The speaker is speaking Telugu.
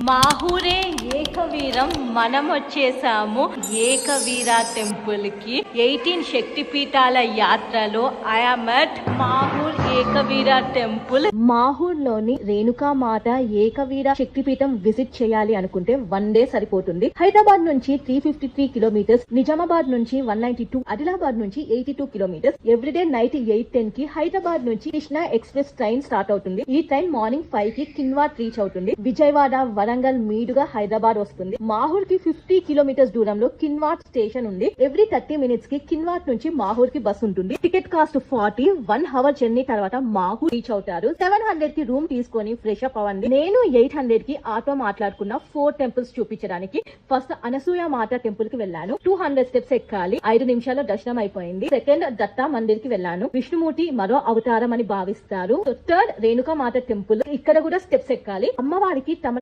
మాహూరే ఏకవీరం మనం వచ్చేసాము ఏకవీర టెంపుల్ కి 18 శక్తిపీఠాల యాత్రలో I'm at Mahur Ekaveera temple. Mahur లోని రేణుకా మాత ఏకవీర శక్తిపీఠం విజిట్ చేయాలి అనుకుంటే 1 డే సరిపోతుంది. హైదరాబాద్ నుంచి 353 కిలోమీటర్స్, నిజామాబాద్ నుంచి 192, ఆదిలాబాద్ నుంచి 82 కిలోమీటర్స్. ఎవ్రీడే నైట్ 8:10 కి హైదరాబాద్ నుంచి కృష్ణ ఎక్స్ప్రెస్ ట్రైన్ స్టార్ట్ అవుతుంది. ఈ ట్రైన్ మార్నింగ్ 5 కి కిన్వాట్ రీచ్ అవుతుంది. విజయవాడ, వరంగల్ మీదుగా హైదరాబాద్ వస్తుంది. మాహూర్ కి 50 కిలోమీటర్స్ దూరంలో కిన్వాట్ స్టేషన్ ఉంది. ఎవ్రీ 30 మినిట్స్ కి కిన్వాట్ నుంచి మాహూర్ కి బస్ ఉంటుంది. Ticket cost 40. 1 అవర్ జర్నీ తర్వాత మాహూర్ రీచ్ అవుతారు. 700 కి రూమ్ తీసుకొని ఫ్రెష్ అప్ అవ్వండి. నేను 800 కి ఆటో మాట్లాడుకున్న 4 టెంపుల్స్ చూపించడానికి ఫస్ట్ అనసూయ మాత టెంపుల్ కి వెళ్ళాను. 200 స్టెప్స్ ఎక్కాలి. 5 నిమిషాల్లో దర్శనం అయిపోయింది. సెకండ్ దత్తా మందిర్ కి వెళ్ళాను. విష్ణుమూర్తి మరో అవతారం అని భావిస్తారు. థర్డ్ రేణుకా మాత టెంపుల్, ఇక్కడ కూడా స్టెప్స్ ఎక్కాలి. అమ్మవారికి తమ